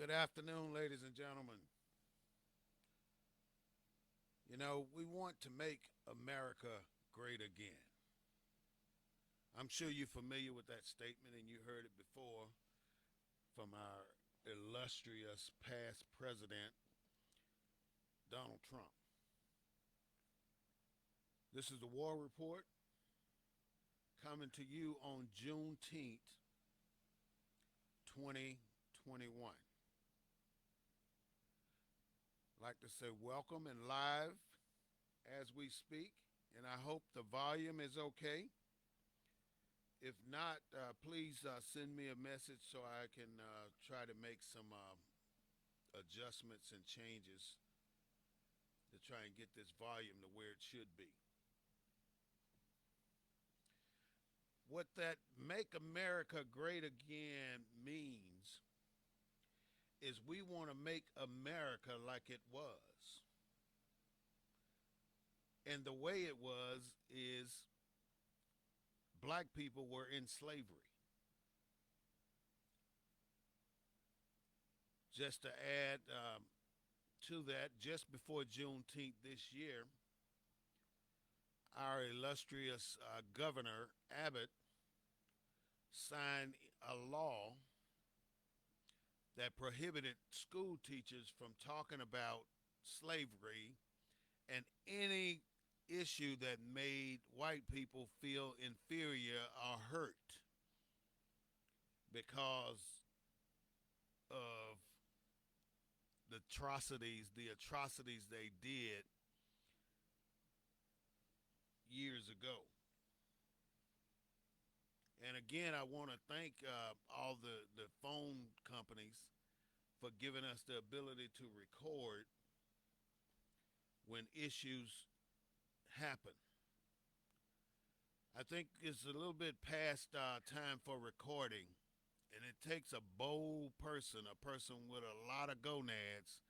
Good afternoon, ladies and gentlemen. You know, we want to make America great again. I'm sure you're familiar with that statement and you heard it before from our illustrious past president, Donald Trump. This is the War Report coming to you on Juneteenth 2021. I'd like to say welcome and live as we speak, and I hope the volume is okay. If not, please send me a message so I can try to make some adjustments and changes to try and get this volume to where it should be. What that Make America Great Again means is we want to make America like it was. And the way it was is black people were in slavery. Just to add to that, just before Juneteenth this year, our illustrious governor, Abbott, signed a law that prohibited school teachers from talking about slavery and any issue that made white people feel inferior or hurt because of the atrocities they did years ago. And again, I want to thank all the phone companies for giving us the ability to record when issues happen. I think it's a little bit past time for recording, and it takes a bold person, a person with a lot of gonads,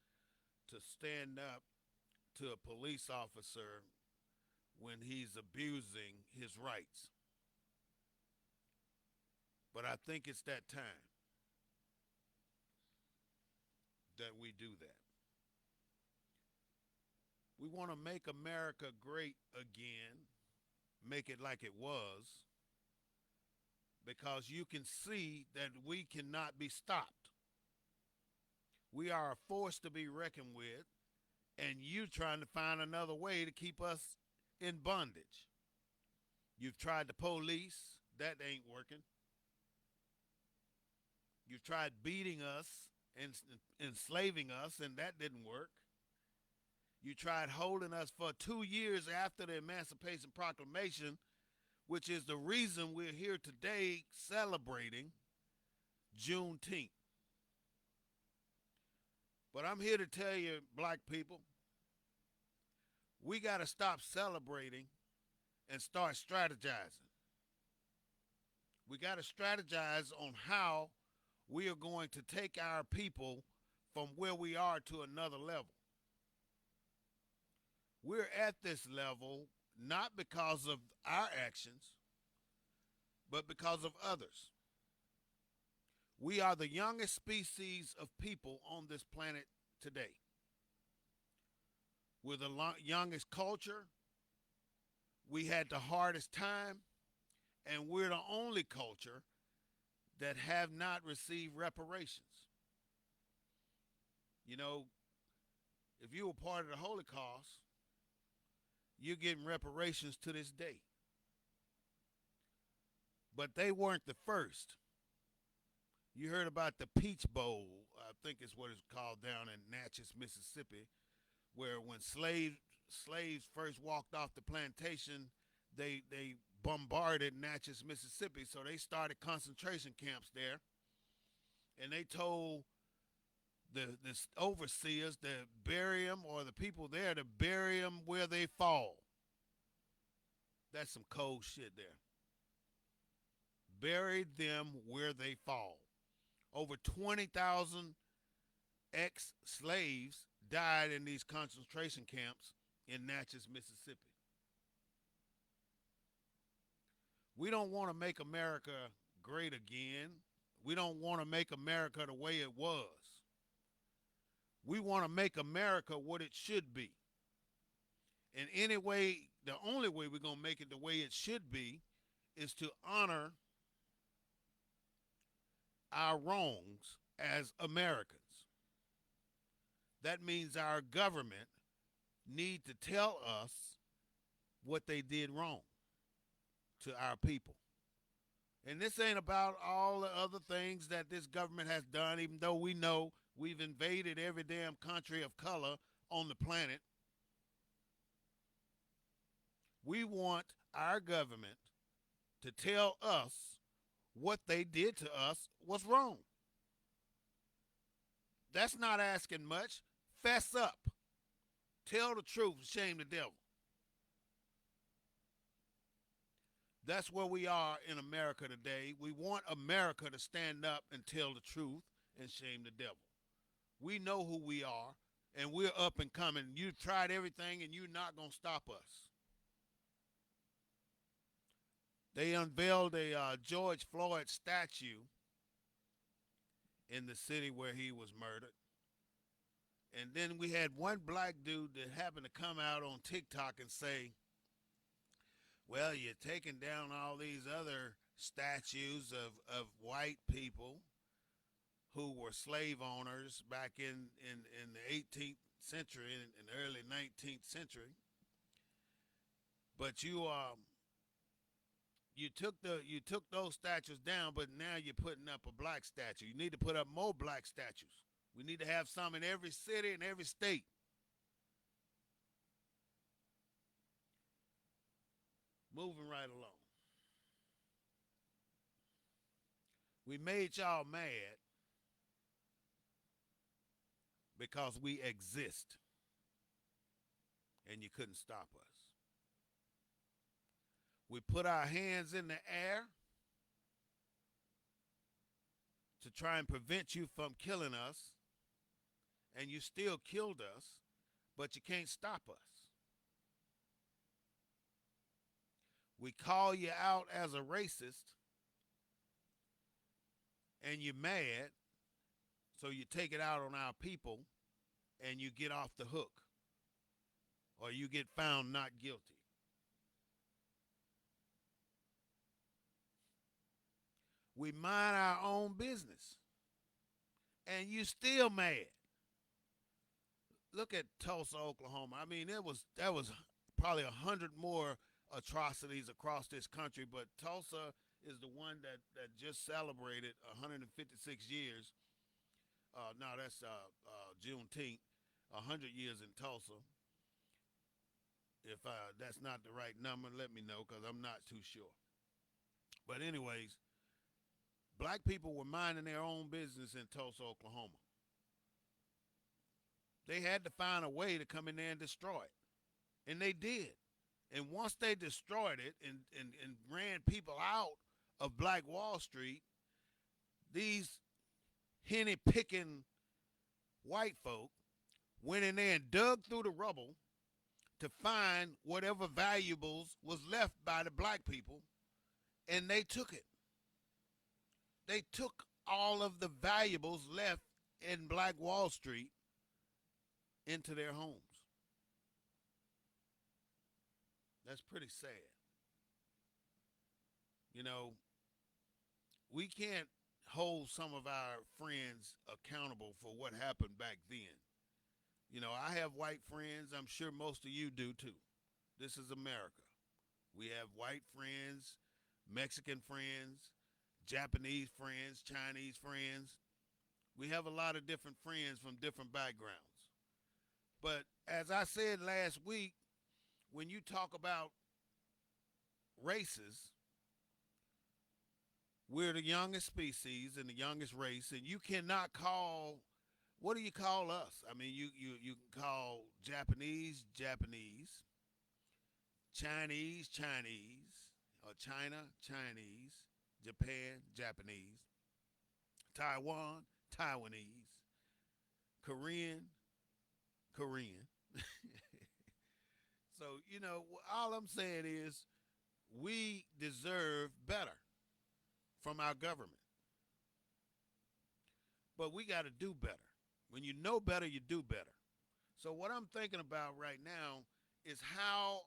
to stand up to a police officer when he's abusing his rights. But I think it's that time that we do that. We want to make America great again, make it like it was, because you can see that we cannot be stopped. We are a force to be reckoned with, and you trying to find another way to keep us in bondage. You've tried the police, that ain't working. You've tried beating us and enslaving us, and that didn't work. You tried holding us for 2 years after the Emancipation Proclamation, which is the reason we're here today celebrating Juneteenth. But I'm here to tell you, black people, we got to stop celebrating and start strategizing. We got to strategize on how we are going to take our people from where we are to another level. We're at this level not because of our actions, but because of others. We are the youngest species of people on this planet today. We're the youngest culture. We had the hardest time, and we're the only culture that have not received reparations. You know, if you were part of the Holocaust, you're getting reparations to this day. But they weren't the first. You heard about the Peach Bowl, I think is what it's called, down in Natchez, Mississippi, where when slaves first walked off the plantation, they bombarded Natchez, Mississippi, so they started concentration camps there, and they told the overseers to bury them, or the people there to bury them where they fall. That's some cold shit there. Buried them where they fall. Over 20,000 ex-slaves died in these concentration camps in Natchez, Mississippi. We don't want to make America great again. We don't want to make America the way it was. We want to make America what it should be. And anyway, the only way we're going to make it the way it should be is to honor our wrongs as Americans. That means our government need to tell us what they did wrong to our people. And this ain't about all the other things that this government has done, even though we know we've invaded every damn country of color on the planet. We want our government to tell us what they did to us was wrong. That's not asking much. Fess up. Tell the truth. Shame the devil. That's where we are in America today. We want America to stand up and tell the truth and shame the devil. We know who we are, and we're up and coming. You've tried everything, and you're not going to stop us. They unveiled a George Floyd statue in the city where he was murdered. And then we had one black dude that happened to come out on TikTok and say, well, you're taking down all these other statues of white people who were slave owners back in the 18th century and early 19th century. But you took those statues down, but now you're putting up a black statue. You need to put up more black statues. We need to have some in every city and every state. Moving right along. We made y'all mad because we exist and you couldn't stop us. We put our hands in the air to try and prevent you from killing us, and you still killed us, but you can't stop us. We call you out as a racist, and you're mad, so you take it out on our people, and you get off the hook, or you get found not guilty. We mind our own business, and you still mad. Look at Tulsa, Oklahoma. I mean, that was probably 100 more atrocities across this country, but Tulsa is the one that just celebrated 156 years. No, that's Juneteenth, 100 years in Tulsa. If that's not the right number, let me know, because I'm not too sure. But anyways, black people were minding their own business in Tulsa, Oklahoma. They had to find a way to come in there and destroy it. And they did. And once they destroyed it and ran people out of Black Wall Street, these henny-picking white folk went in there and dug through the rubble to find whatever valuables was left by the black people, and they took it. They took all of the valuables left in Black Wall Street into their homes. That's pretty sad. You know, we can't hold some of our friends accountable for what happened back then. You know, I have white friends. I'm sure most of you do too. This is America. We have white friends, Mexican friends, Japanese friends, Chinese friends. We have a lot of different friends from different backgrounds. But as I said last week, when you talk about races, we're the youngest species and the youngest race, and you cannot call, what do you call us? I mean, you can call Japanese, Japanese, Chinese, Chinese, or China, Chinese, Japan, Japanese, Taiwan, Taiwanese, Korean, Korean. So, you know, all I'm saying is we deserve better from our government. But we got to do better. When you know better, you do better. So what I'm thinking about right now is how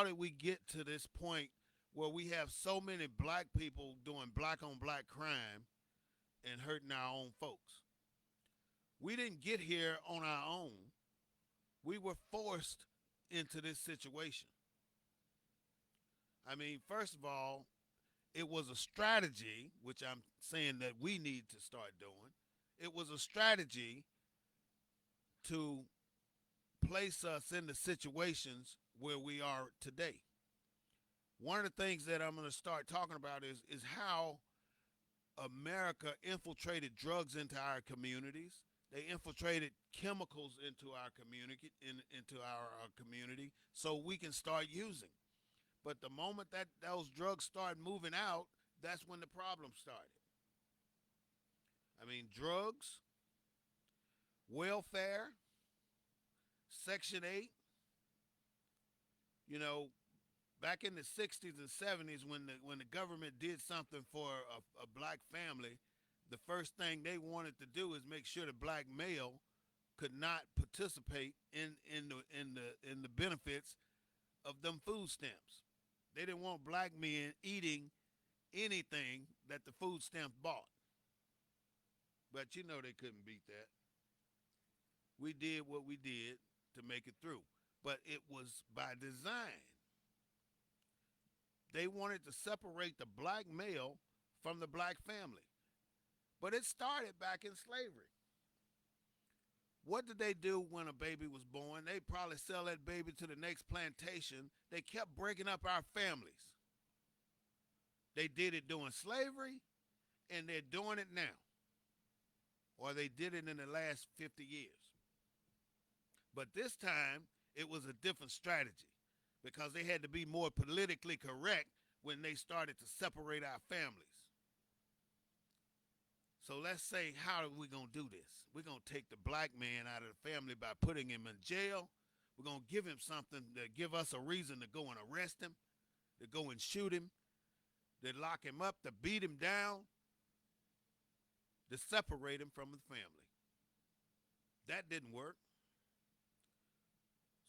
did we get to this point where we have so many black people doing black on black crime and hurting our own folks? We didn't get here on our own. We were forced into this situation. I mean, first of all, it was a strategy, which I'm saying that we need to start doing. It was a strategy to place us in the situations where we are today. One of the things that I'm going to start talking about is how America infiltrated drugs into our communities. They infiltrated chemicals into our community, into our community, so we can start using. But the moment that those drugs start moving out, that's when the problem started. I mean, drugs, welfare, Section 8. You know, back in the 60s and 70s, when the government did something for a black family, the first thing they wanted to do is make sure the black male could not participate in the benefits of them food stamps. They didn't want black men eating anything that the food stamps bought. But you know they couldn't beat that. We did what we did to make it through. But it was by design. They wanted to separate the black male from the black family. But it started back in slavery. What did they do when a baby was born? They probably sell that baby to the next plantation. They kept breaking up our families. They did it during slavery, and they're doing it now. Or they did it in the last 50 years. But this time, it was a different strategy because they had to be more politically correct when they started to separate our families. So let's say, how are we going to do this? We're going to take the black man out of the family by putting him in jail. We're going to give him something to give us a reason to go and arrest him, to go and shoot him, to lock him up, to beat him down, to separate him from the family. That didn't work.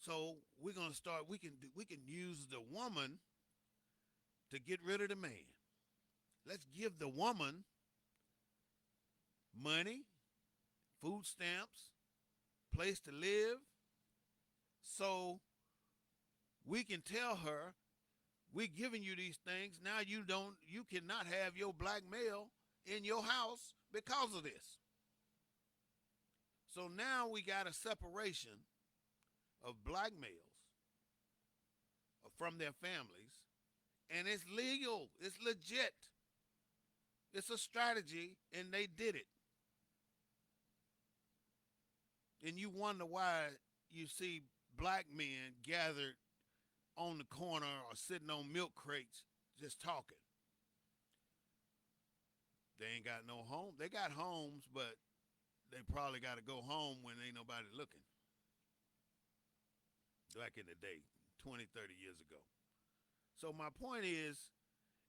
So we're going to start, we can use the woman to get rid of the man. Let's give the woman money, food stamps, place to live, so we can tell her, we're giving you these things. Now you cannot have your black male in your house because of this. So now we got a separation of black males from their families, and it's legal, it's legit. It's a strategy, and they did it. And you wonder why you see black men gathered on the corner or sitting on milk crates just talking. They ain't got no home. They got homes, but they probably got to go home when ain't nobody looking. Back in the day, 20, 30 years ago. So my point is,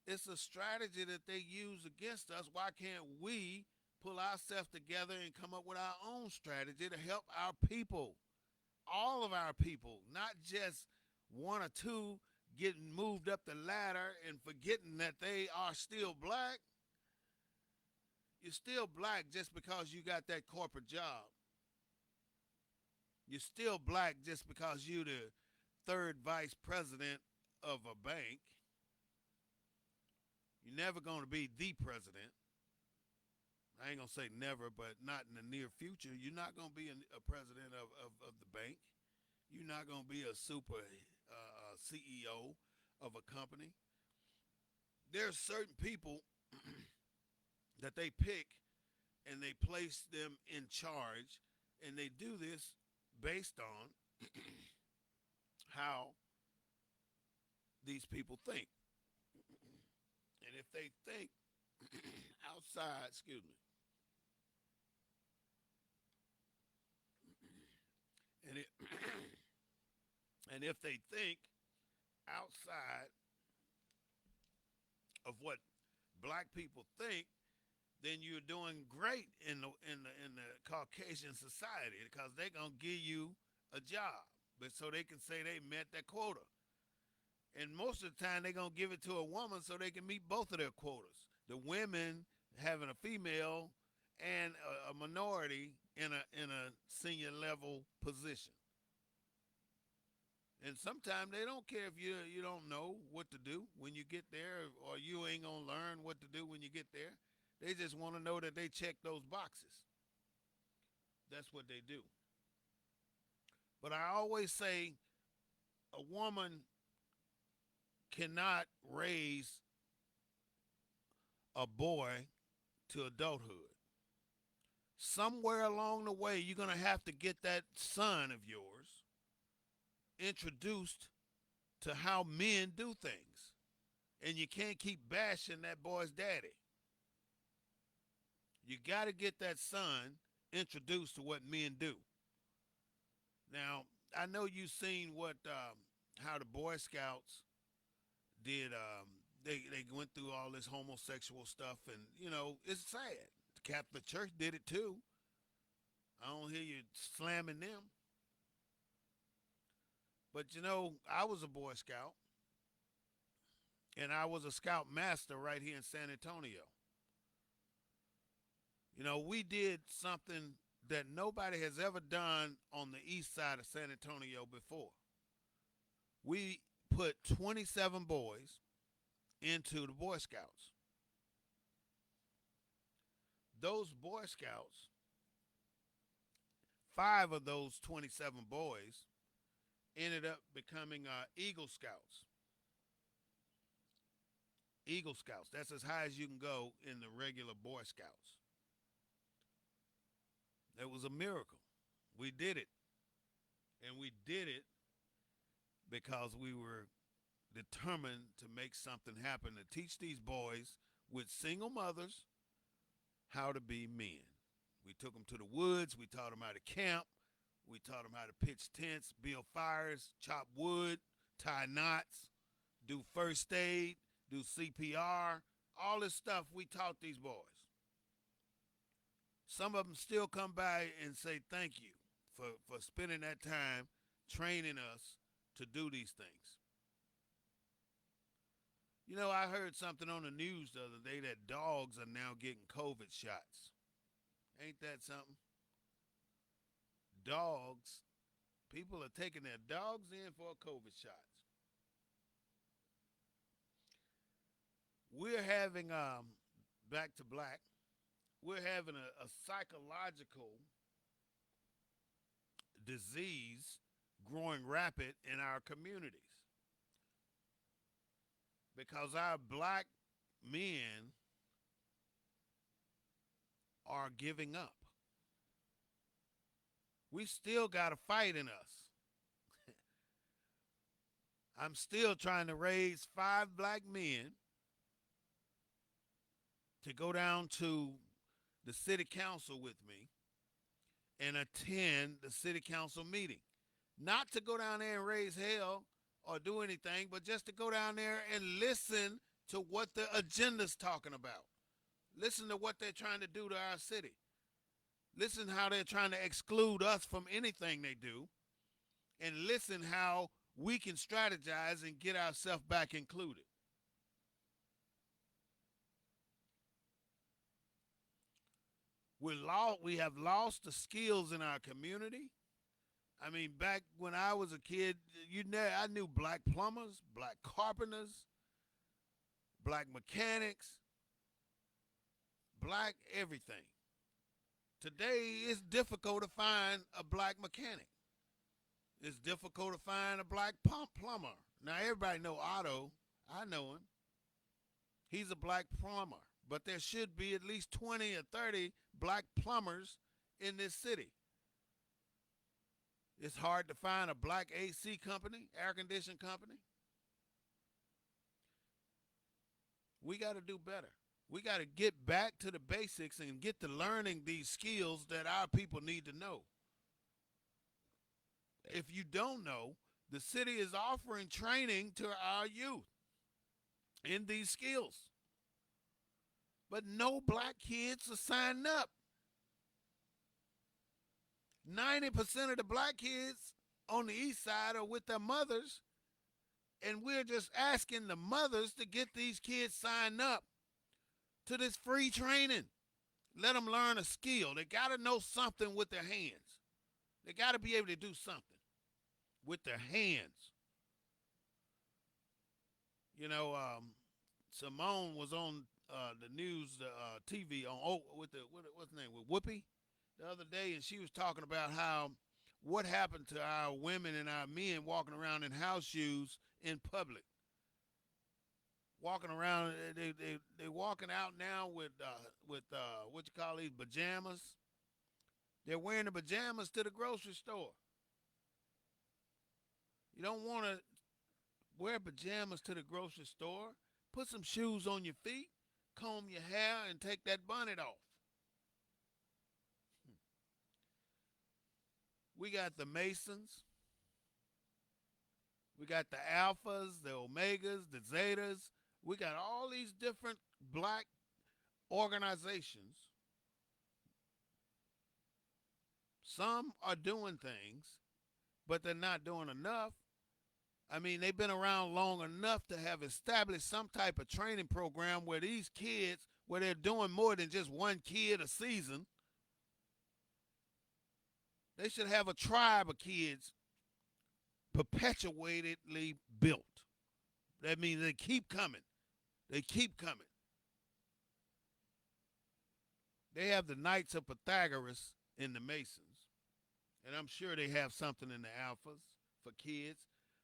it's a strategy that they use against us. Why can't we pull ourselves together and come up with our own strategy to help our people, all of our people, not just one or two getting moved up the ladder and forgetting that they are still black? You're still black just because you got that corporate job. You're still black just because you're the third vice president of a bank. You're never going to be the president. I ain't going to say never, but not in the near future. You're not going to be a president of the bank. You're not going to be a super CEO of a company. There's certain people that they pick and they place them in charge, and they do this based on how these people think. And if they think outside, excuse me, and and if they think outside of what black people think, then you're doing great in the Caucasian society because they're gonna give you a job, but so they can say they met their quota. And most of the time, they're gonna give it to a woman so they can meet both of their quotas. The women having a female and a minority in a senior level position. And sometimes they don't care if you don't know what to do when you get there, or you ain't gonna learn what to do when you get there. They just want to know that they check those boxes. That's what they do. But I always say a woman cannot raise a boy to adulthood. Somewhere along the way, you're gonna have to get that son of yours introduced to how men do things, and you can't keep bashing that boy's daddy. You got to get that son introduced to what men do. Now, I know you've seen what how the Boy Scouts did. They went through all this homosexual stuff, and it's sad. The Catholic Church did it too. I don't hear you slamming them, but I was a Boy Scout, and I was a Scout Master right here in San Antonio. We did something that nobody has ever done on the east side of San Antonio before. We put 27 boys into the Boy Scouts. Those Boy Scouts, 5 of those 27 boys ended up becoming Eagle Scouts. Eagle Scouts. That's as high as you can go in the regular Boy Scouts. It was a miracle. We did it. And we did it because we were determined to make something happen to teach these boys with single mothers how to be men. We took them to the woods. We taught them how to camp. We taught them how to pitch tents, build fires, chop wood, tie knots, do first aid, do CPR, all this stuff we taught these boys. Some of them still come by and say thank you for spending that time training us to do these things. I heard something on the news the other day that dogs are now getting COVID shots. Ain't that something? Dogs, people are taking their dogs in for COVID shots. We're having, back to black, we're having a psychological disease growing rapid in our communities because our black men are giving up. We still got a fight in us. I'm still trying to raise 5 black men to go down to the city council with me and attend the city council meeting. Not to go down there and raise hell or do anything, but just to go down there and listen to what the agenda's talking about. Listen to what they're trying to do to our city. Listen how they're trying to exclude us from anything they do. And listen how we can strategize and get ourselves back included. We have lost the skills in our community. I mean, back when I was a kid, I knew black plumbers, black carpenters, black mechanics, black everything. Today, it's difficult to find a black mechanic. It's difficult to find a black plumber. Now, everybody know Otto. I know him. He's a black plumber. But there should be at least 20 or 30 black plumbers in this city. It's hard to find a black AC company, air conditioning company. We got to do better. We got to get back to the basics and get to learning these skills that our people need to know. If you don't know, the city is offering training to our youth in these skills. But no black kids are signing up. 90% of the black kids on the east side are with their mothers, and we're just asking the mothers to get these kids signed up to this free training. Let them learn a skill. They got to know something with their hands. They got to be able to do something with their hands. You know, Simone was on the news, TV on with the what's the name with Whoopi the other day, and she was talking about how what happened to our women and our men walking around in house shoes in public. Walking around, they walking out now with what you call these pajamas. They're wearing the pajamas to the grocery store. You don't want to wear pajamas to the grocery store. Put some shoes on your feet, comb your hair, and take that bonnet off. We got the Masons. We got the Alphas, the Omegas, the Zetas. We got all these different black organizations. Some are doing things, but they're not doing enough. I mean, they've been around long enough to have established some type of training program where these kids, where they're doing more than just one kid a season. They should have a tribe of kids perpetuatedly built. That means they keep coming. They keep coming. They have the Knights of Pythagoras in the Masons, and I'm sure they have something in the Alphas for kids,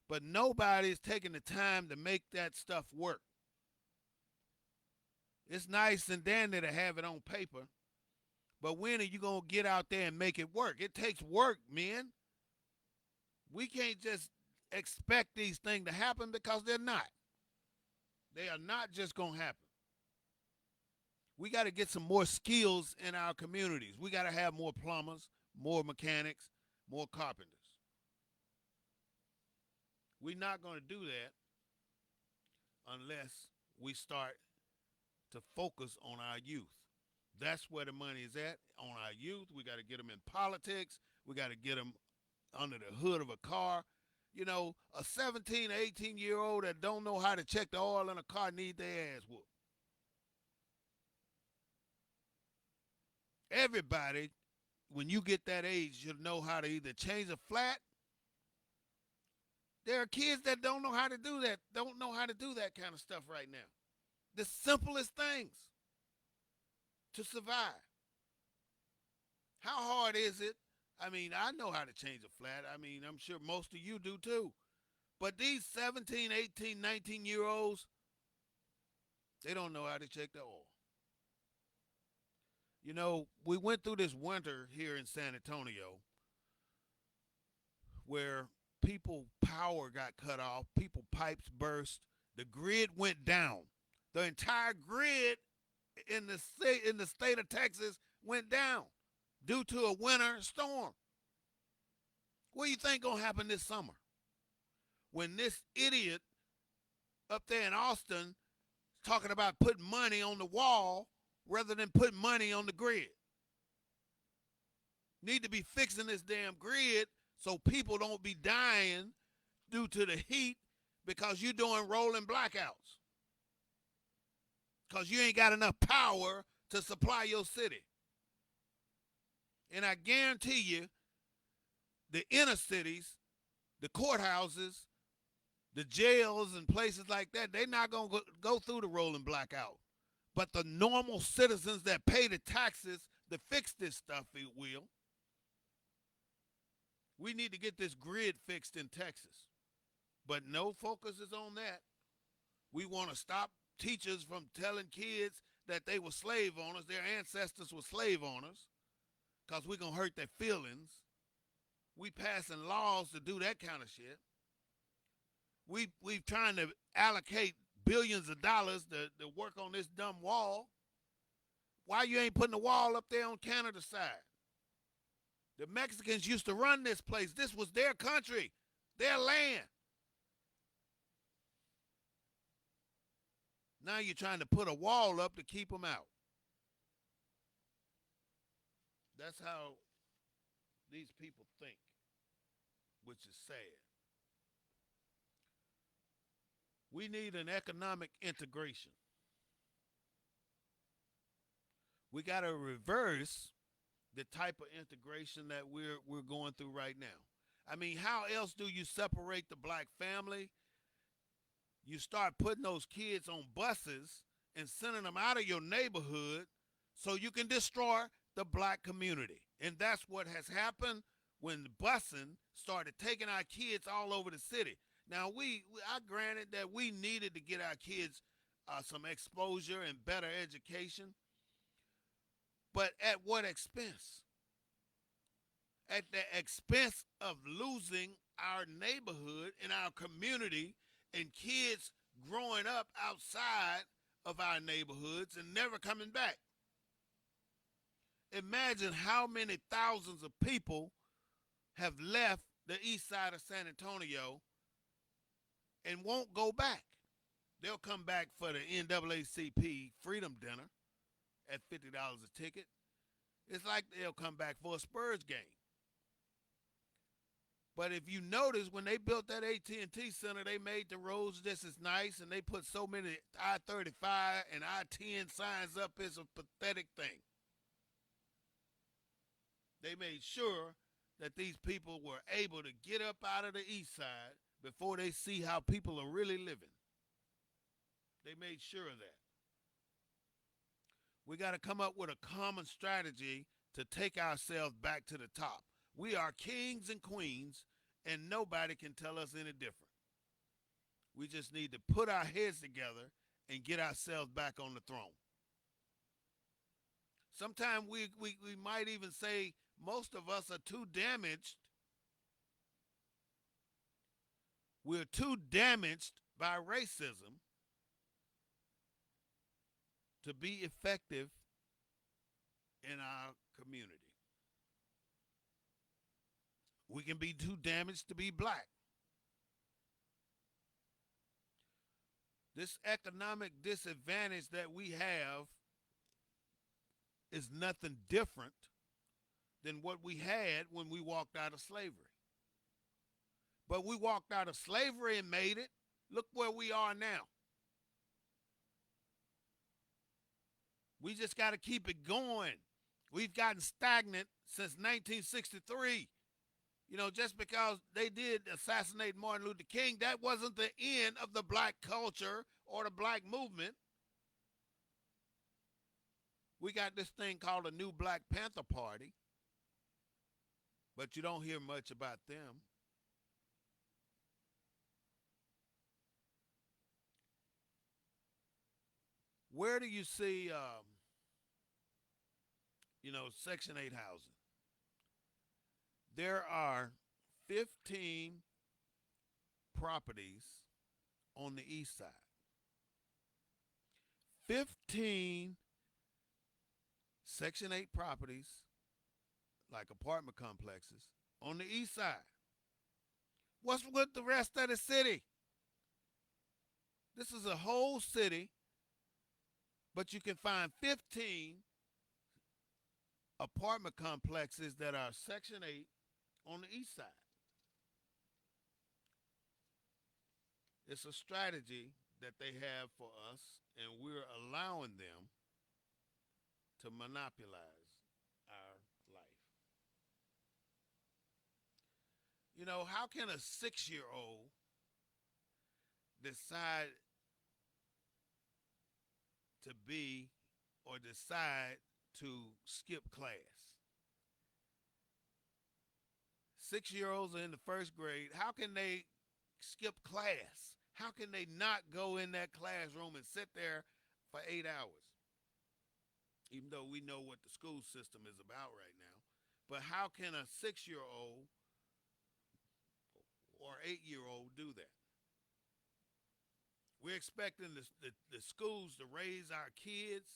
but nobody's taking the time to make that stuff work. It's nice and dandy to have it on paper, but when are you going to get out there and make it work? It takes work, men. We can't just expect these things to happen because they're not. They are not just going to happen. We got to get some more skills in our communities. We got to have more plumbers, more mechanics, more carpenters. We're not going to do that unless we start to focus on our youth. That's where the money is at, on our youth. We got to get them in politics. We got to get them under the hood of a car. You know, a 17 or 18-year-old that don't know how to check the oil in a car need their ass whooped. Everybody, when you get that age, should know how to either change a flat. There are kids that don't know how to do that, don't know how to do that kind of stuff right now. The simplest things to survive. How hard is it? I mean, I know how to change a flat. I mean, I'm sure most of you do too. But these 17, 18, 19-year-olds, they don't know how to check the oil. You know, we went through this winter here in San Antonio where people power got cut off, people pipes burst, the grid went down. The entire grid in the state of Texas went down due to a winter storm. What do you think gonna happen this summer? When this idiot up there in Austin is talking about putting money on the wall rather than putting money on the grid. Need to be fixing this damn grid so people don't be dying due to the heat because you're doing rolling blackouts. Because you ain't got enough power to supply your city. And I guarantee you, the inner cities, the courthouses, the jails and places like that, they're not going to go through the rolling blackout. But the normal citizens that pay the taxes to fix this stuff, it will. We need to get this grid fixed in Texas. But no focus is on that. We want to stop teachers from telling kids that they were slave owners, their ancestors were slave owners, because we're going to hurt their feelings. We passing laws to do that kind of shit. We trying to allocate billions of dollars to work on this dumb wall. Why you ain't putting the wall up there on Canada's side? The Mexicans used to run this place. This was their country, their land. Now you're trying to put a wall up to keep them out. That's how these people think, which is sad. We need an economic integration. We got to reverse the type of integration that we're going through right now. I mean, how else do you separate the black family? You start putting those kids on buses and sending them out of your neighborhood so you can destroy the black community. And that's what has happened when the busing started taking our kids all over the city. Now, I granted that we needed to get our kids some exposure and better education, but at what expense? At the expense of losing our neighborhood and our community and kids growing up outside of our neighborhoods and never coming back. Imagine how many thousands of people have left the east side of San Antonio and won't go back. They'll come back for the NAACP Freedom Dinner at $50 a ticket. It's like they'll come back for a Spurs game. But if you notice, when they built that AT&T Center, they made the roads just as nice, and they put so many I-35 and I-10 signs up. It's a pathetic thing. They made sure that these people were able to get up out of the east side before they see how people are really living. They made sure of that. We got to come up with a common strategy to take ourselves back to the top. We are kings and queens, and nobody can tell us any different. We just need to put our heads together and get ourselves back on the throne. Sometimes we might even say most of us are too damaged. We're too damaged by racism to be effective in our community. We can be too damaged to be black. This economic disadvantage that we have is nothing different than what we had when we walked out of slavery. But we walked out of slavery and made it. Look where we are now. We just got to keep it going. We've gotten stagnant since 1963. You know, just because they did assassinate Martin Luther King, that wasn't the end of the black culture or the black movement. We got this thing called the New Black Panther Party, but you don't hear much about them. Where do you see, Section 8 housing? There are 15 properties on the east side. 15 Section 8 properties, like apartment complexes, on the east side. What's with the rest of the city? This is a whole city, but you can find 15 apartment complexes that are Section 8 on the east side. It's a strategy that they have for us, and we're allowing them to monopolize our life. You know, how can a 6-year-old decide to be or decide to skip class? 6-year-olds are in the first grade. How can they skip class? How can they not go in that classroom and sit there for 8 hours? Even though we know what the school system is about right now. But how can a 6-year-old or 8-year-old do that? We're expecting the schools to raise our kids.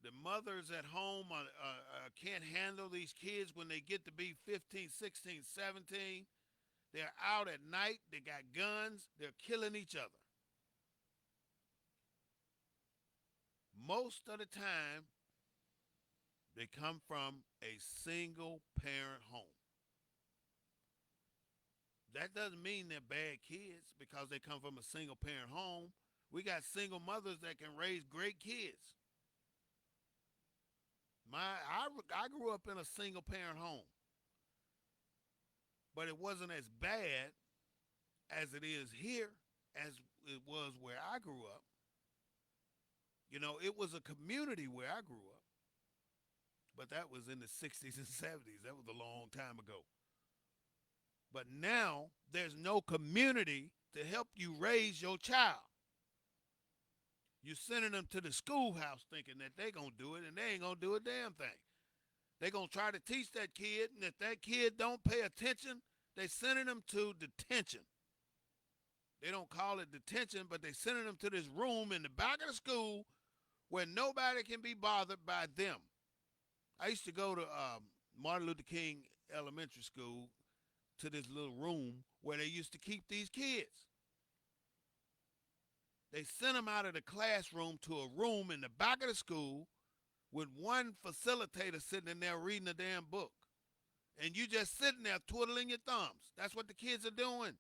The mothers at home can't handle these kids when they get to be 15, 16, 17. They're out at night. They got guns. They're killing each other. Most of the time, They come from a single parent home. That doesn't mean they're bad kids because they come from a single parent home. We got single mothers that can raise great kids. I grew up in a single parent home, but it wasn't as bad as it is here as it was where I grew up. You know, it was a community where I grew up, but that was in the 60s and 70s. That was a long time ago. But now there's no community to help you raise your child. You're sending them to the schoolhouse thinking that they're going to do it, and they ain't going to do a damn thing. They're going to try to teach that kid, and if that kid don't pay attention, they sending them to detention. They don't call it detention, but they sending them to this room in the back of the school where nobody can be bothered by them. I used to go to Martin Luther King Elementary School, to this little room where they used to keep these kids. They sent them out of the classroom to a room in the back of the school with one facilitator sitting in there reading a damn book. And you just sitting there twiddling your thumbs. That's what the kids are doing.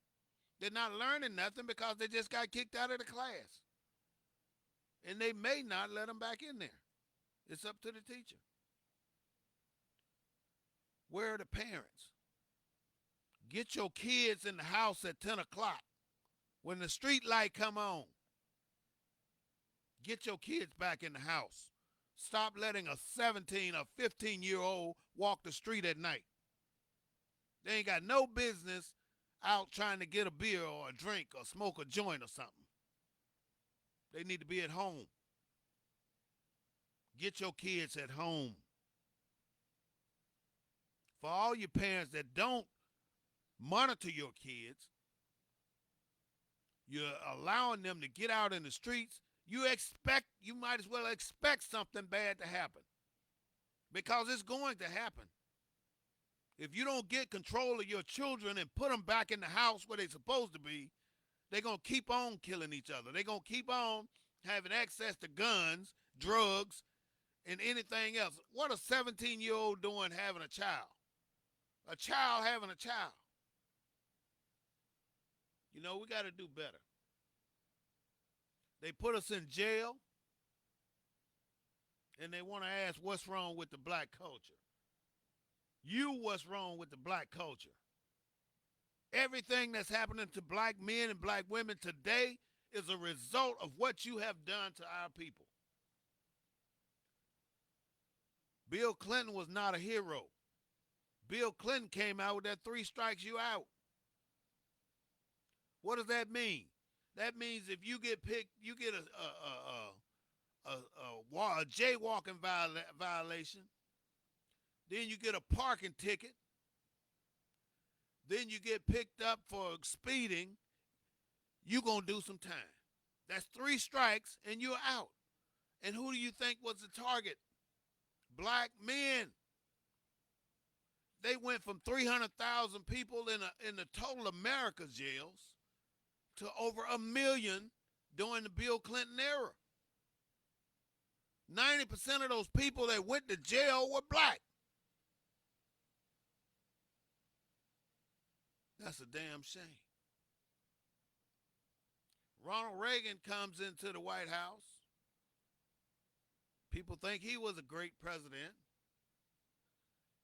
They're not learning nothing because they just got kicked out of the class. And they may not let them back in there. It's up to the teacher. Where are the parents? Get your kids in the house at 10 o'clock when the street light come on. Get your kids back in the house. Stop letting a 17 or 15-year-old walk the street at night. They ain't got no business out trying to get a beer or a drink or smoke a joint or something. They need to be at home. Get your kids at home. For all you parents that don't monitor your kids, you're allowing them to get out in the streets, you might as well expect something bad to happen. Because it's going to happen. If you don't get control of your children and put them back in the house where they're supposed to be, they're going to keep on killing each other. They're going to keep on having access to guns, drugs, and anything else. What a 17-year-old doing having a child? A child having a child. You know, we got to do better. They put us in jail, and they want to ask what's wrong with the black culture. What's wrong with the black culture? Everything that's happening to black men and black women today is a result of what you have done to our people. Bill Clinton was not a hero. Bill Clinton came out with that 3 strikes you out. What does that mean? That means if you get picked, you get a jaywalking violation. Then you get a parking ticket. Then you get picked up for speeding. You're going to do some time. That's 3 strikes and you're out. And who do you think was the target? Black men. They went from 300,000 people in the total America's jails to over 1 million during the Bill Clinton era. 90% of those people that went to jail were black. That's a damn shame. Ronald Reagan comes into the White House. People think he was a great president.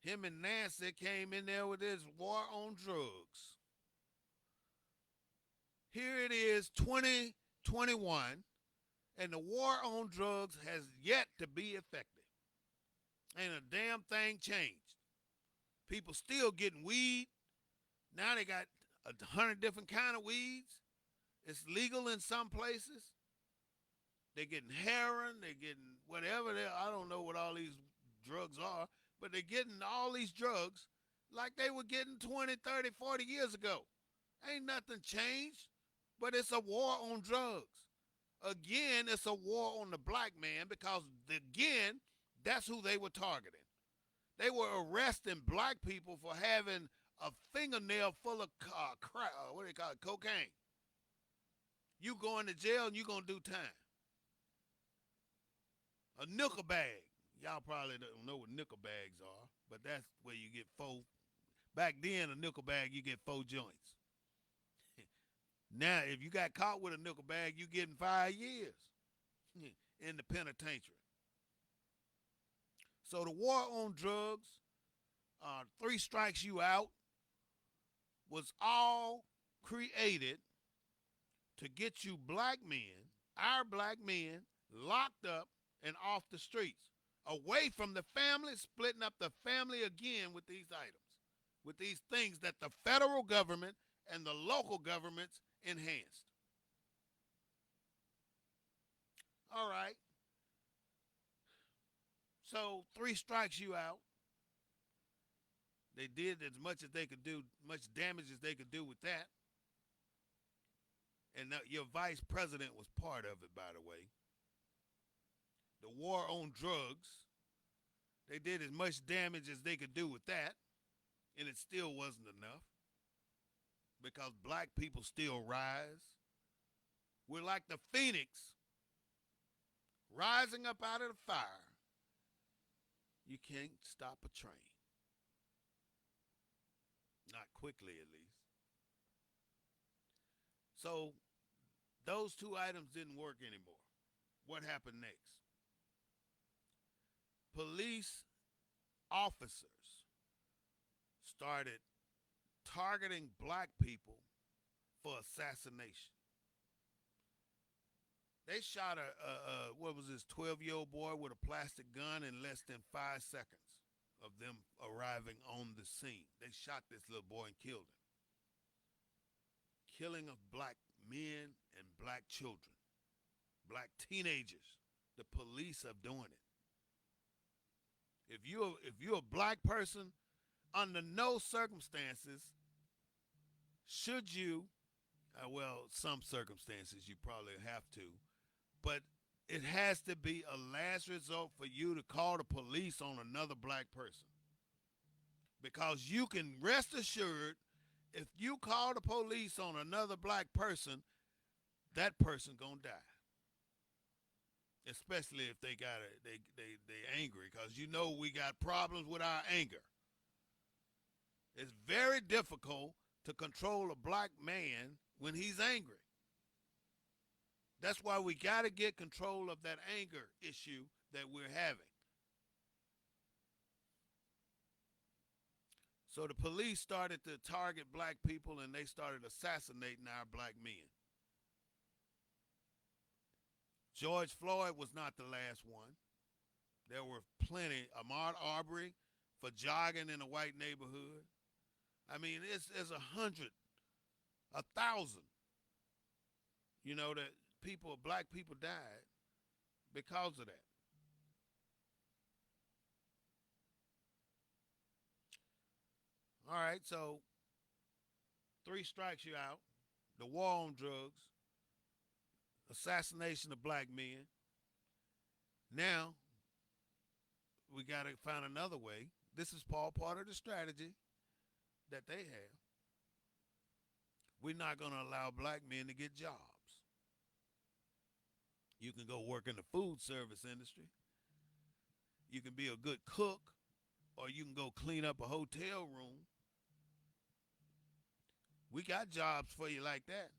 Him and Nancy came in there with this war on drugs. Here it is, 2021, and the war on drugs has yet to be effective. Ain't a damn thing changed. People still getting weed. Now they got 100 different kind of weeds. It's legal in some places. They're getting heroin. They're getting whatever. I don't know what all these drugs are, but they're getting all these drugs like they were getting 20, 30, 40 years ago. Ain't nothing changed, but it's a war on drugs. Again, it's a war on the black man because, again, that's who they were targeting. They were arresting black people for having a fingernail full of what do they call it, cocaine. You going to jail and you going to do time. A nickel bag. Y'all probably don't know what nickel bags are, but that's where you get four. Back then, a nickel bag, you get four joints. Now, if you got caught with a nickel bag, you getting 5 years in the penitentiary. So the war on drugs, three strikes you out, was all created to get you black men, our black men, locked up and off the streets, away from the family, splitting up the family again with these items, with these things that the federal government and the local governments enhanced. All right. So three strikes you out. They did as much as they could do, much damage as they could do with that. And your vice president was part of it, by the way. The war on drugs, they did as much damage as they could do with that, and it still wasn't enough because black people still rise. We're like the phoenix rising up out of the fire. You can't stop a train. Not quickly, at least. So those two items didn't work anymore. What happened next? Police officers started targeting black people for assassination. They shot what was this 12-year-old boy with a plastic gun in less than 5 seconds of them arriving on the scene. They shot this little boy and killed him. Killing of black men and black children, black teenagers. The police are doing it. If you're a black person, under no circumstances should you, well, some circumstances you probably have to, but it has to be a last resort for you to call the police on another black person. Because you can rest assured, if you call the police on another black person, that person gonna die. Especially if they got it, they angry, because you know we got problems with our anger. It's very difficult to control a black man when he's angry. That's why we got to get control of that anger issue that we're having. So the police started to target black people and they started assassinating our black men. George Floyd was not the last one. There were plenty. Ahmaud Arbery for jogging in a white neighborhood. I mean, it's 100, 1,000. You know that black people died because of that. All right, so three strikes you out. The war on drugs, assassination of black men. Now we got to find another way. This is part of the strategy that they have. We're not going to allow black men to get jobs. You can go work in the food service industry. You can be a good cook, or you can go clean up a hotel room. We got jobs for you like that.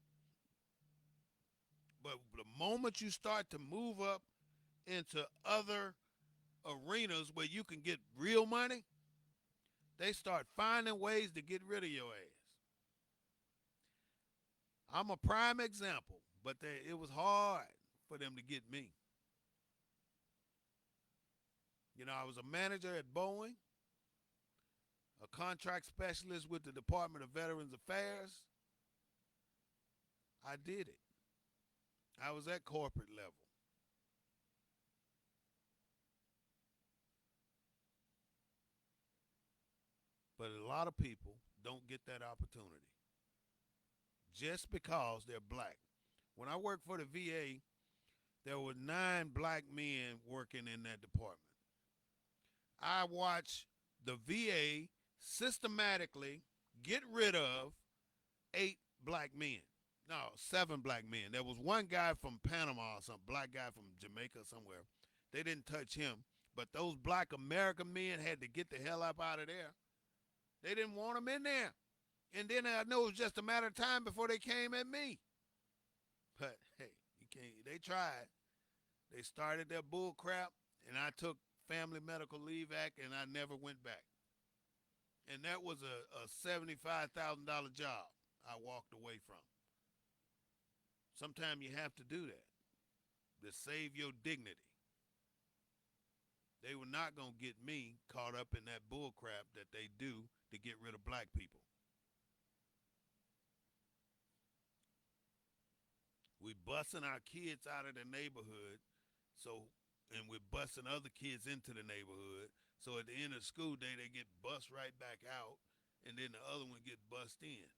But the moment you start to move up into other arenas where you can get real money, they start finding ways to get rid of your ass. I'm a prime example, but it was hard for them to get me. You know, I was a manager at Boeing, a contract specialist with the Department of Veterans Affairs. I did it. I was at corporate level. But a lot of people don't get that opportunity just because they're black. When I worked for the VA, there were 9 black men working in that department. I watched the VA systematically get rid of 8 black men. No, 7 black men. There was one guy from Panama or some black guy from Jamaica somewhere. They didn't touch him, But those black American men had to get the hell up out of there. They didn't want them in there. And then I know it was just a matter of time before they came at me. But hey, you can't. They tried. They started their bull crap, and I took Family Medical Leave Act, and I never went back. And that was a $75,000 job I walked away from. Sometimes you have to do that to save your dignity. They were not going to get me caught up in that bull crap that they do to get rid of black people. We busing our kids out of the neighborhood, so and we're busing other kids into the neighborhood. So at the end of the school day, they get bussed right back out, and then the other one get bussed in.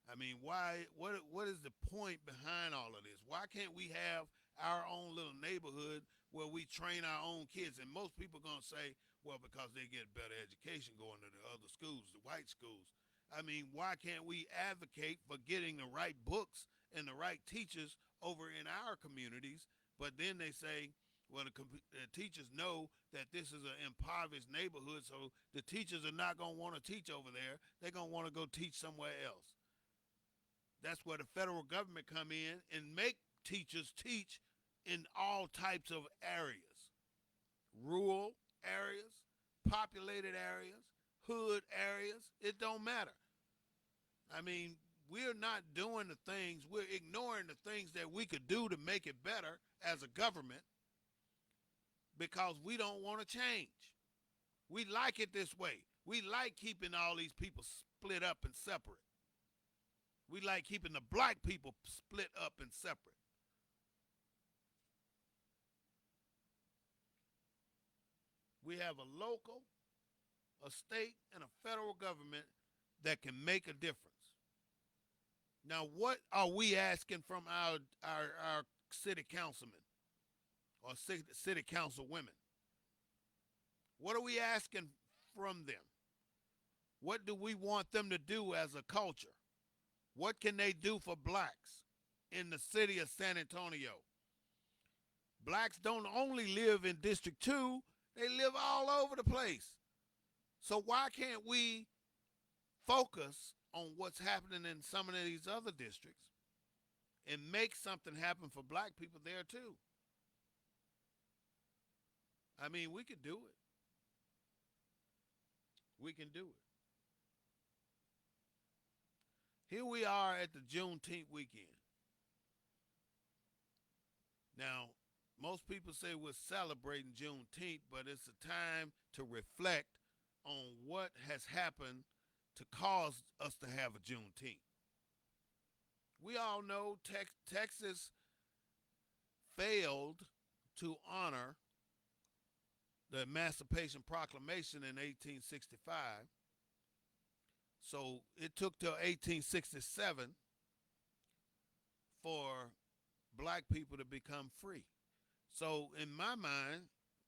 I mean, why? What is the point behind all of this? Why can't we have our own little neighborhood where we train our own kids? And most people are gonna say, well, because they get better education going to the other schools, the white schools. I mean, why can't we advocate for getting the right books and the right teachers over in our communities? But then they say, well, the teachers know that this is an impoverished neighborhood, so the teachers are not going to want to teach over there. They're going to want to go teach somewhere else. That's where the federal government come in and make teachers teach in all types of areas. Rural areas, populated areas, hood areas, it don't matter. I mean, we're not doing the things, we're ignoring the things that we could do to make it better as a government because we don't want to change. We like it this way. We like keeping all these people split up and separate. We like keeping the black people split up and separate. We have a local, a state, and a federal government that can make a difference. Now, what are we asking from our city councilmen or city council women? What are we asking from them? What do we want them to do as a culture? What can they do for blacks in the city of San Antonio? Blacks don't only live in District 2, they live all over the place. So why can't we focus on what's happening in some of these other districts and make something happen for black people there too? I mean, we could do it. We can do it. Here we are at the Juneteenth weekend. Now, most people say we're celebrating Juneteenth, but it's a time to reflect on what has happened to cause us to have a Juneteenth. We all know Texas failed to honor the Emancipation Proclamation in 1865. So it took till 1867 for black people to become free. So in my mind,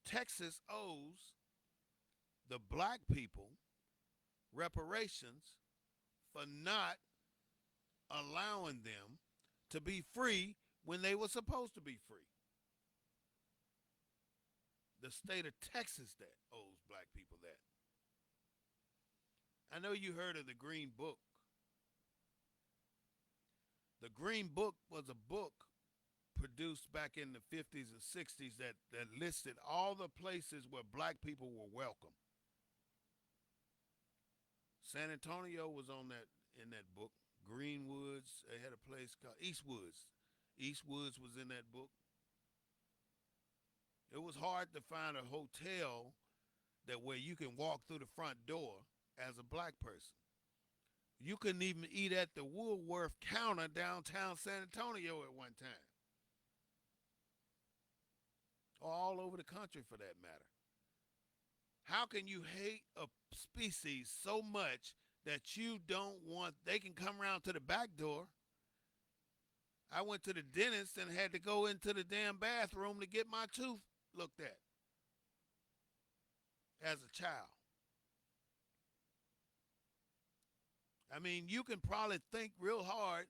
Texas owes the black people reparations for not allowing them to be free when they were supposed to be free. The state of Texas that owes black people that. I know you heard of the Green Book. The Green Book was a book produced back in the 50s and 60s that listed all the places where black people were welcome. San Antonio was on that in that book. Greenwoods, they had a place called Eastwoods. Eastwoods was in that book. It was hard to find a hotel that where you can walk through the front door as a black person. You couldn't even eat at the Woolworth counter downtown San Antonio at one time. Or all over the country for that matter. How can you hate a species so much that you don't want, they can come around to the back door? I went to the dentist and had to go into the damn bathroom to get my tooth looked at as a child. I mean, you can probably think real hard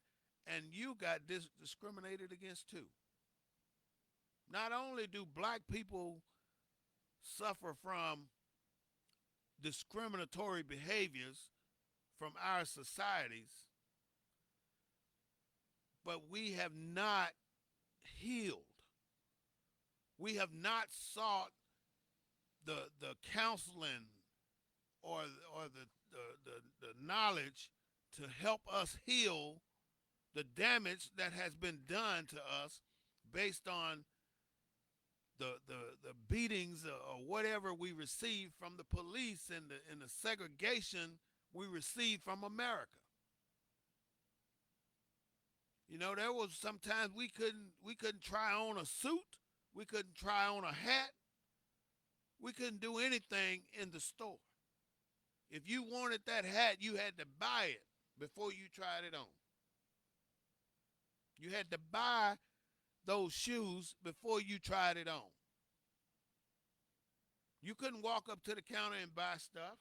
and you got discriminated against too. Not only do black people suffer from discriminatory behaviors from our societies, but we have not healed. We have not sought the counseling or the knowledge to help us heal the damage that has been done to us based on the beatings or whatever we received from the police and the segregation we received from America. You know, there was sometimes we couldn't try on a suit, we couldn't try on a hat, we couldn't do anything in the store. If you wanted that hat, you had to buy it before you tried it on. You had to buy those shoes before you tried it on. You couldn't walk up to the counter and buy stuff.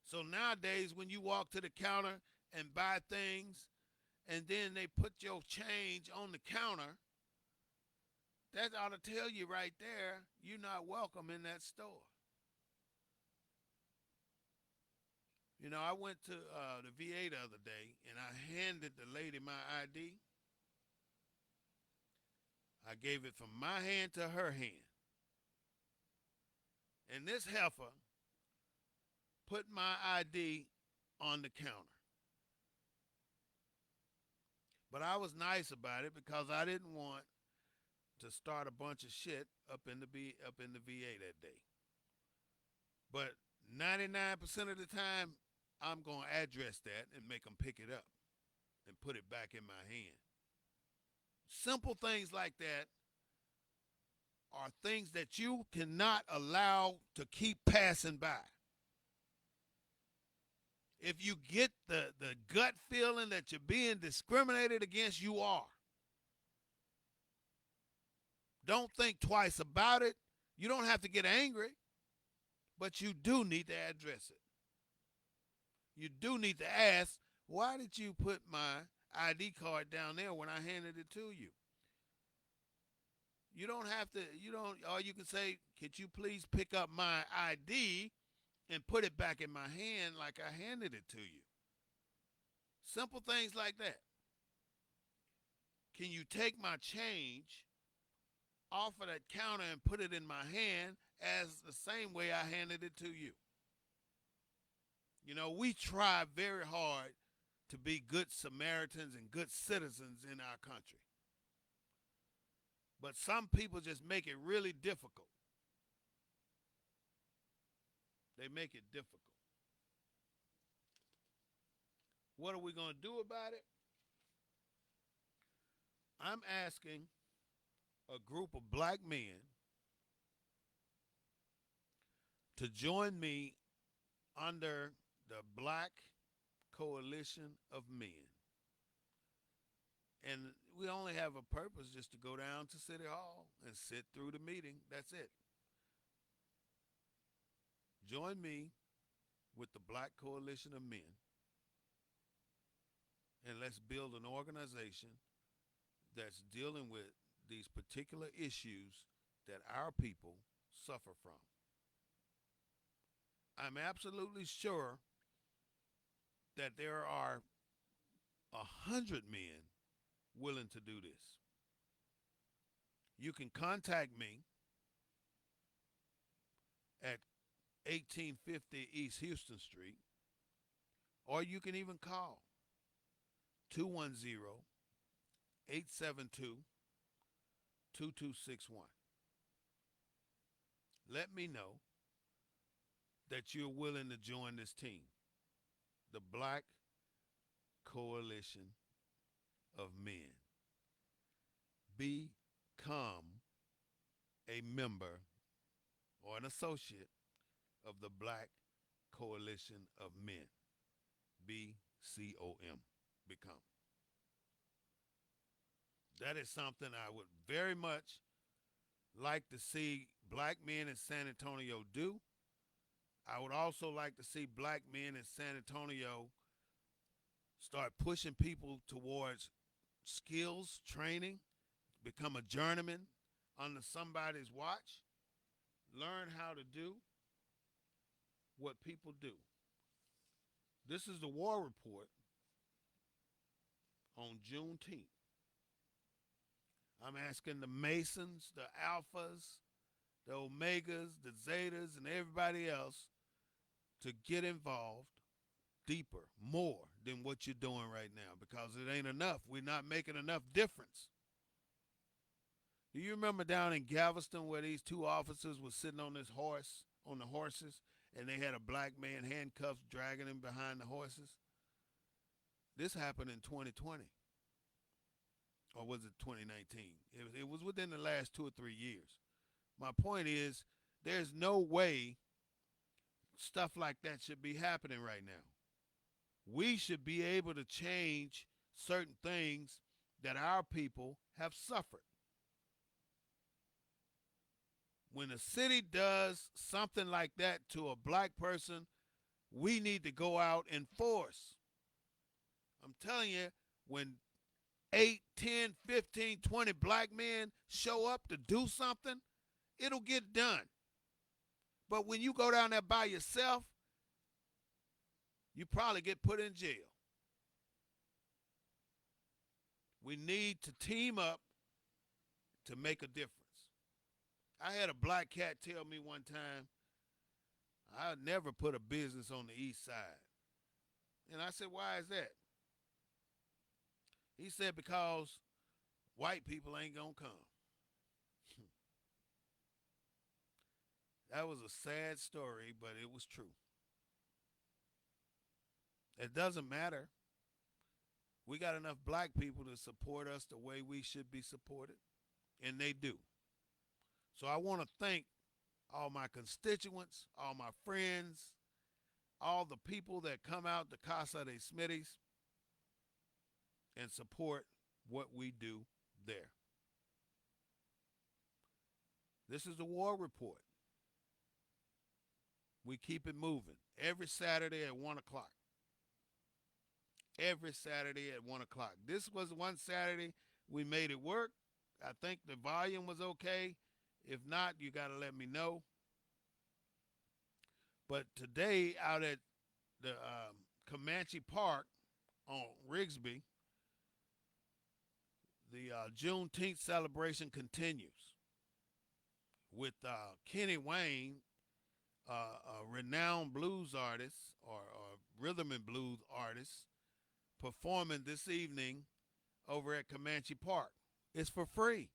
So nowadays, when you walk to the counter and buy things, and then they put your change on the counter, that ought to tell you right there, you're not welcome in that store. You know, I went to the VA the other day, and I handed the lady my ID. I gave it from my hand to her hand. And this heifer put my ID on the counter. But I was nice about it because I didn't want to start a bunch of shit up in the VA that day. But 99% of the time, I'm going to address that and make them pick it up and put it back in my hand. Simple things like that are things that you cannot allow to keep passing by. If you get the gut feeling that you're being discriminated against, you are. Don't think twice about it. You don't have to get angry, but you do need to address it. You do need to ask, why did you put my ID card down there when I handed it to you? You don't have to, or you can say, could you please pick up my ID and put it back in my hand like I handed it to you? Simple things like that. Can you take my change off of that counter and put it in my hand as the same way I handed it to you? You know, we try very hard to be good Samaritans and good citizens in our country. But some people just make it really difficult. They make it difficult. What are we going to do about it? I'm asking a group of black men to join me under the Black Coalition of Men. And we only have a purpose, just to go down to City Hall and sit through the meeting. That's it. Join me with the Black Coalition of Men, and let's build an organization that's dealing with these particular issues that our people suffer from. I'm absolutely sure that there are 100 men willing to do this. You can contact me at 1850 East Houston Street, or you can even call 210-872-2261. Let me know that you're willing to join this team, the Black Coalition of Men. Become a member or an associate of the Black Coalition of Men. BCOM. Become. That is something I would very much like to see black men in San Antonio do. I would also like to see black men in San Antonio start pushing people towards skills training, become a journeyman, under somebody's watch, learn how to do what people do. This is the war report on Juneteenth. I'm asking the Masons, the Alphas, the Omegas, the Zetas, and everybody else to get involved deeper, more than what you're doing right now, because it ain't enough. We're not making enough difference. Do you remember down in Galveston where these two officers were sitting on this horse, on the horses, and they had a black man handcuffed dragging him behind the horses? This happened in 2020. Or was it 2019? It was within the last 2 or 3 years. My point is, there's no way stuff like that should be happening right now. We should be able to change certain things that our people have suffered. When a city does something like that to a black person, we need to go out and force. I'm telling you, when 8, 10, 15, 20 black men show up to do something, it'll get done. But when you go down there by yourself, you probably get put in jail. We need to team up to make a difference. I had a black cat tell me one time, I'd never put a business on the east side. And I said, why is that? He said, because white people ain't gonna come. That was a sad story, but it was true. It doesn't matter. We got enough black people to support us the way we should be supported, and they do. So I want to thank all my constituents, all my friends, all the people that come out to Casa de Smitty's and support what we do there. This is the war report. We keep it moving every Saturday at 1 o'clock. Every Saturday at 1 o'clock. This was one Saturday we made it work. I think the volume was okay. If not, you got to let me know. But today out at the Comanche Park on Rigsby, the Juneteenth celebration continues with Kenny Wayne, a renowned blues artist or rhythm and blues artist, performing this evening over at Comanche Park. It's for free.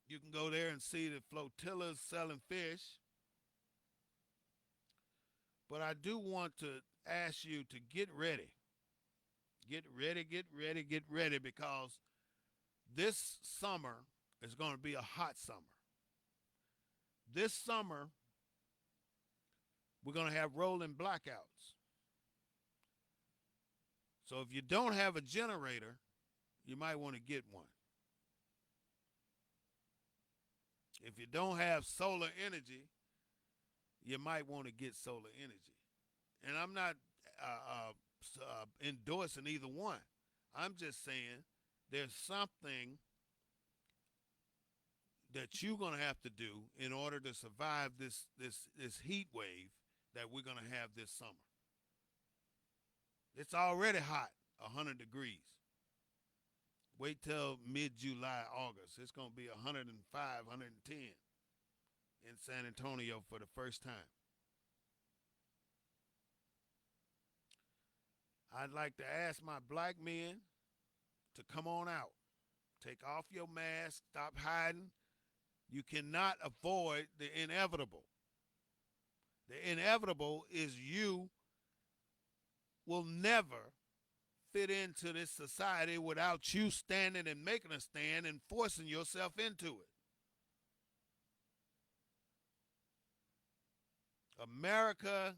You can go there and see the flotillas selling fish. But I do want to ask you to get ready. Get ready, get ready, get ready, because this summer is going to be a hot summer. This summer, we're going to have rolling blackouts. So if you don't have a generator, you might want to get one. If you don't have solar energy, you might want to get solar energy. And I'm not endorsing either one. I'm just saying there's something that you're going to have to do in order to survive this heat wave that we're going to have this summer. It's already hot, 100 degrees. Wait till mid-July, August. It's going to be 105, 110 in San Antonio for the first time. I'd like to ask my black men to come on out. Take off your mask. Stop hiding. You cannot avoid the inevitable. The inevitable is you will never fit into this society without you standing and making a stand and forcing yourself into it. America,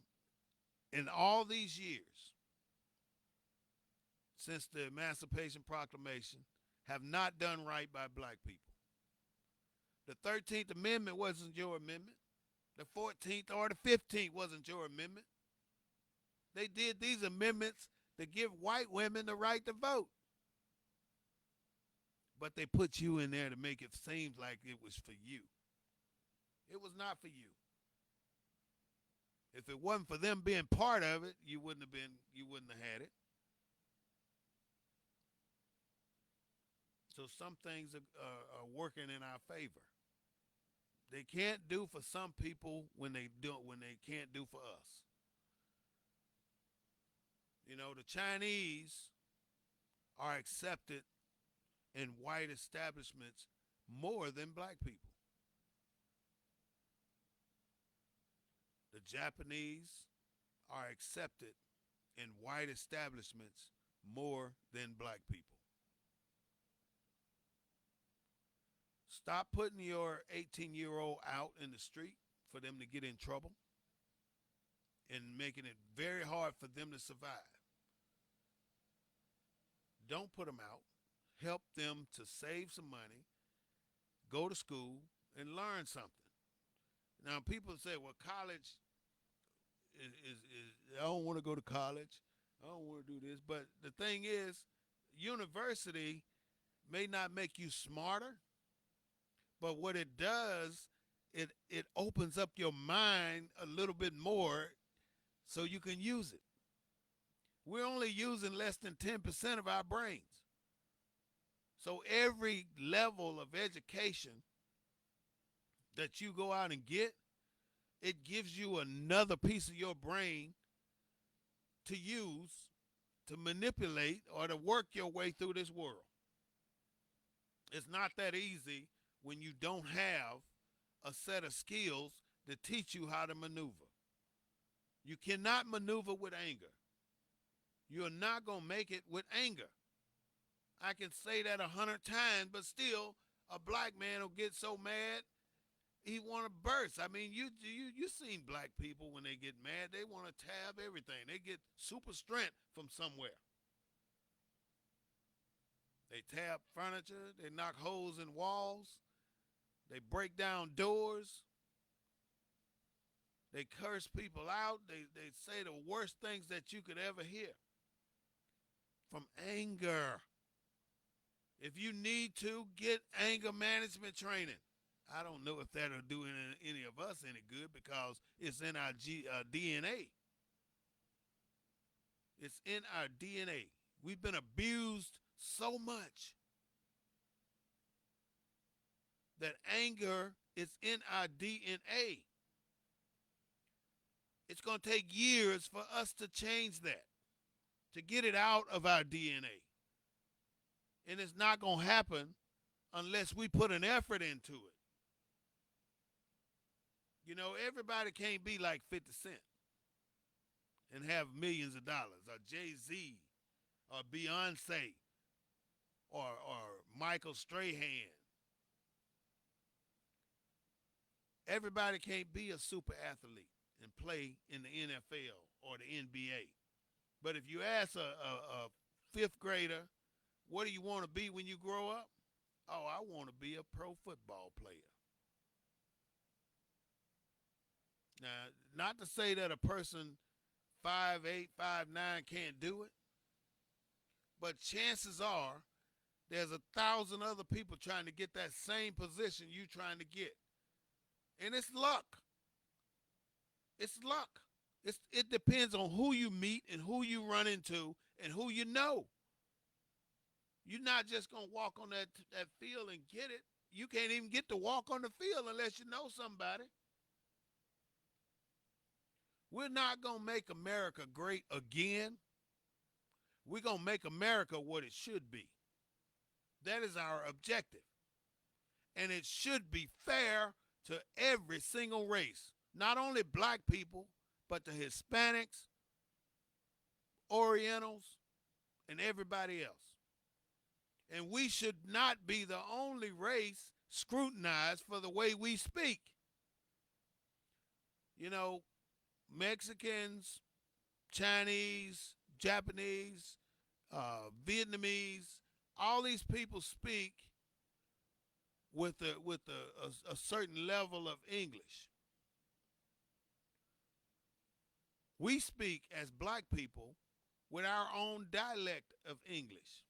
in all these years, since the Emancipation Proclamation, have not done right by black people. The 13th Amendment wasn't your amendment. The 14th or the 15th wasn't your amendment. They did these amendments to give white women the right to vote. but they put you in there to make it seem like it was for you. It was not for you. If it wasn't for them being part of it, you wouldn't have had it. So some things are working in our favor. They can't do for some people when they can't do for us. You know, the Chinese are accepted in white establishments more than black people. The Japanese are accepted in white establishments more than black people. Stop putting your 18-year-old out in the street for them to get in trouble and making it very hard for them to survive. Don't put them out. Help them to save some money, go to school, and learn something. Now, people say, well, college is I don't want to go to college. I don't want to do this. But the thing is, university may not make you smarter, but what it does, it opens up your mind a little bit more so you can use it. We're only using less than 10% of our brains. So every level of education that you go out and get, it gives you another piece of your brain to use to manipulate or to work your way through this world. It's not that easy when you don't have a set of skills to teach you how to maneuver. You cannot maneuver with anger. You're not going to make it with anger. I can say that 100 times, but still, a black man will get so mad he want to burst. I mean, you seen black people when they get mad, they want to tab everything. They get super strength from somewhere. They tab furniture, they knock holes in walls, they break down doors, they curse people out, they say the worst things that you could ever hear from anger. If you need to, get anger management training. I don't know if that'll do any of us any good because it's in our DNA. It's in our DNA. We've been abused so much that anger is in our DNA. It's going to take years for us to change that, to get it out of our DNA. And it's not going to happen unless we put an effort into it. You know, everybody can't be like 50 Cent and have millions of dollars, or Jay-Z, or Beyonce, or Michael Strahan. Everybody can't be a super athlete and play in the NFL or the NBA. But if you ask a fifth grader, what do you want to be when you grow up? Oh, I want to be a pro football player. Now, not to say that a person 5'8", 5'9" can't do it, but chances are there's 1,000 other people trying to get that same position you trying to get. And it's luck. It's luck. It depends on who you meet and who you run into and who you know. You're not just going to walk on that field and get it. You can't even get to walk on the field unless you know somebody. We're not going to make America great again. We're going to make America what it should be. That is our objective. And it should be fair to every single race. Not only black people, but the Hispanics, Orientals, and everybody else. And we should not be the only race scrutinized for the way we speak. You know, Mexicans, Chinese, Japanese, Vietnamese, all these people speak with a certain level of English. We speak as black people with our own dialect of English.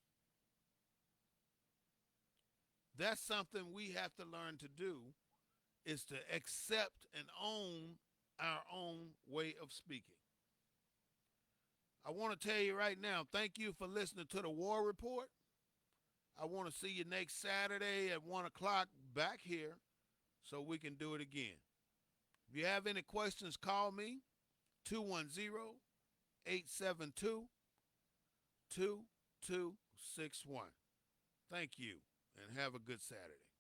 That's something we have to learn to do, is to accept and own our own way of speaking. I want to tell you right now, thank you for listening to the War Report. I want to see you next Saturday at 1 o'clock back here so we can do it again. If you have any questions, call me 210-872-2261. Thank you, and have a good Saturday.